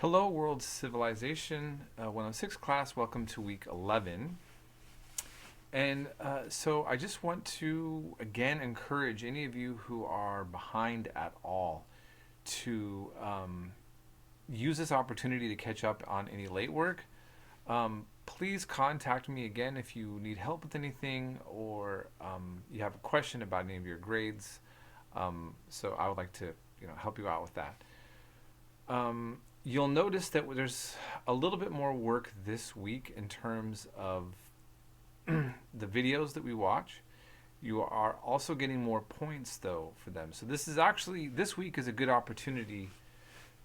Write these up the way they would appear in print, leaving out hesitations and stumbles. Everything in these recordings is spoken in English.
Hello, World Civilization 106 class. Welcome to week 11. And so I just want to again encourage any of you who are behind at all to use this opportunity to catch up on any late work. Please contact me again if you need help with anything or you have a question about any of your grades. So I would like to help you out with that. You'll notice that there's a little bit more work this week in terms of the videos that we watch. You are also getting more points though for them. So this week is a good opportunity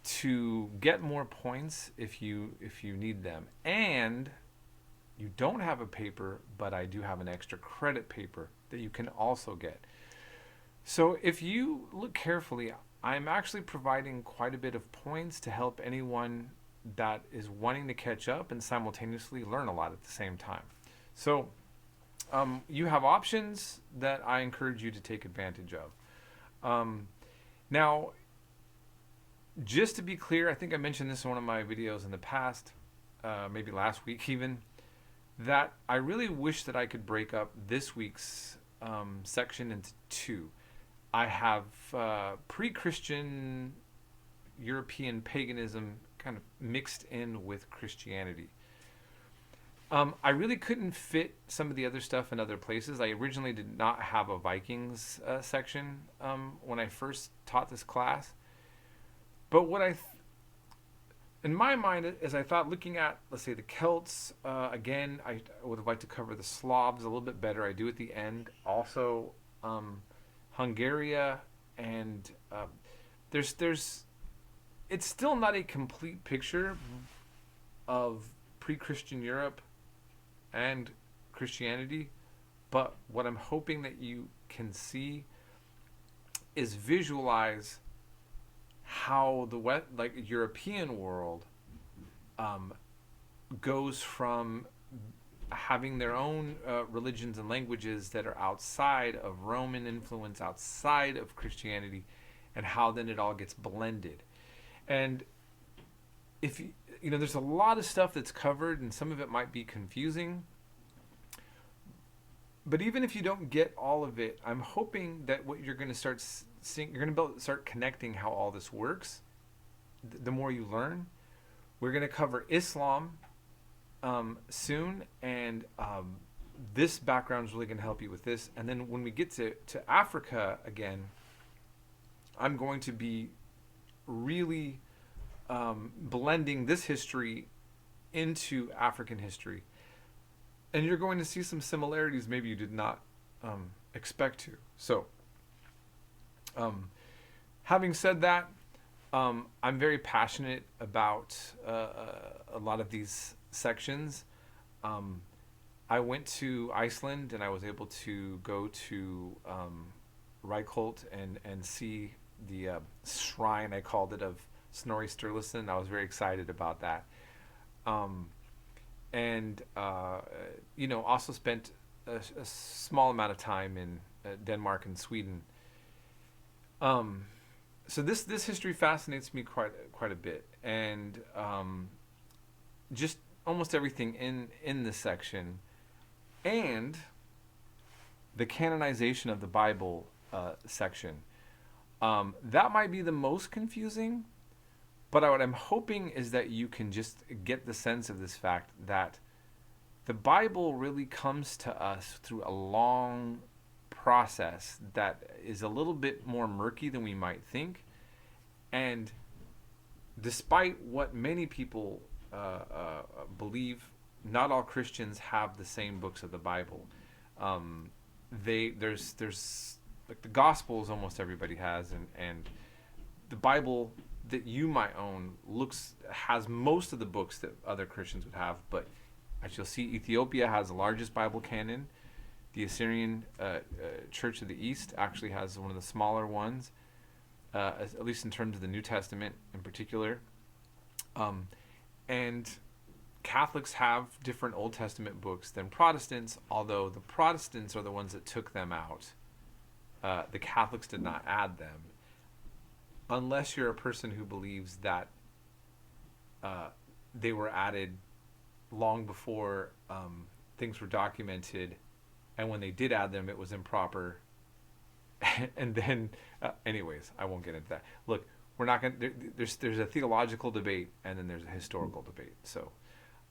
to get more points if you need them. And you don't have a paper, but I do have an extra credit paper that you can also get. So if you look carefully, I'm actually providing quite a bit of points to help anyone that is wanting to catch up and simultaneously learn a lot at the same time. So you have options that I encourage you to take advantage of. Now, just to be clear, I think I mentioned this in one of my videos in the past, maybe last week even, that I really wish that I could break up this week's section into two. I have pre-Christian European paganism kind of mixed in with Christianity. I really couldn't fit some of the other stuff in other places. I originally did not have a Vikings section when I first taught this class. But what in my mind, as I thought, looking at, let's say, the Celts, again, I would have liked to cover the Slavs a little bit better. I do at the end. Also, Hungary, and it's still not a complete picture of pre-Christian Europe and Christianity, but what I'm hoping that you can see is visualize how the European world goes from having their own religions and languages that are outside of Roman influence, outside of Christianity, and how then it all gets blended. And if there's a lot of stuff that's covered, and some of it might be confusing. But even if you don't get all of it, I'm hoping that what you're going to start seeing, you're going to be able to start connecting how all this works. The more you learn, we're going to cover Islam soon, and this background is really going to help you with this. And then when we get to Africa again, I'm going to be really blending this history into African history, and you're going to see some similarities maybe you did not expect to. So having said that, I'm very passionate about a lot of these sections. I went to Iceland and I was able to go to Reykholt and see the shrine, I called it, of Snorri Sturluson. I was very excited about that. And also spent a small amount of time in Denmark and Sweden. So this history fascinates me quite a bit, and just almost everything in this section, and the canonization of the Bible section. That might be the most confusing, but what I'm hoping is that you can just get the sense of this fact that the Bible really comes to us through a long process that is a little bit more murky than we might think. And despite what many people believe, not all Christians have the same books of the Bible. There's like the Gospels almost everybody has, and the Bible that you might own has most of the books that other Christians would have. But as you'll see, Ethiopia has the largest Bible canon. The Assyrian Church of the East actually has one of the smaller ones, at least in terms of the New Testament in particular. And Catholics have different Old Testament books than Protestants, although the Protestants are the ones that took them out. The Catholics did not add them, unless you're a person who believes that they were added long before things were documented, and when they did add them, it was improper. And then, anyways, I won't get into that. Look, we're not going. There's a theological debate, and then there's a historical debate. So,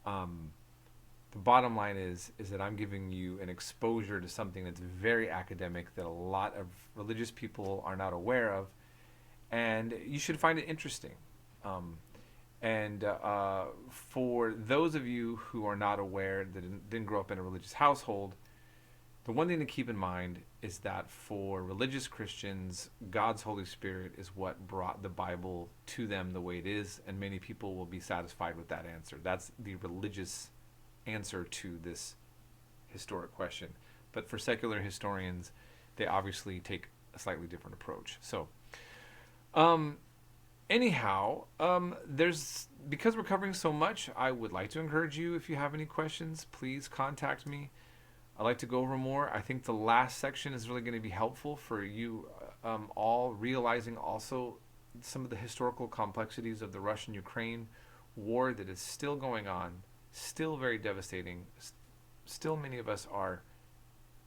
the bottom line is that I'm giving you an exposure to something that's very academic that a lot of religious people are not aware of, and you should find it interesting. And for those of you who are not aware, that didn't grow up in a religious household, the one thing to keep in mind is that for religious Christians, God's Holy Spirit is what brought the Bible to them the way it is, and many people will be satisfied with that answer. That's the religious answer to this historic question. But for secular historians, they obviously take a slightly different approach. So, anyhow, because we're covering so much, I would like to encourage you, if you have any questions, please contact me. I'd like to go over more. I think the last section is really going to be helpful for you all, realizing also some of the historical complexities of the Russian-Ukraine war that is still going on, still very devastating. Still many of us are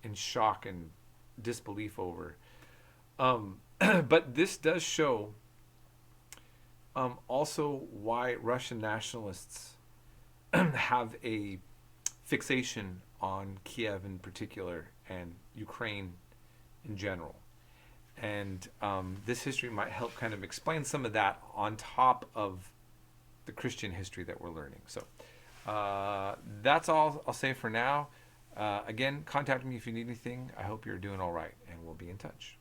in shock and disbelief over. But this does show also why Russian nationalists have a fixation on Kiev in particular and Ukraine in general. And this history might help kind of explain some of that on top of the Christian history that we're learning. So that's all I'll say for now. Again, contact me if you need anything. I hope you're doing all right, and we'll be in touch.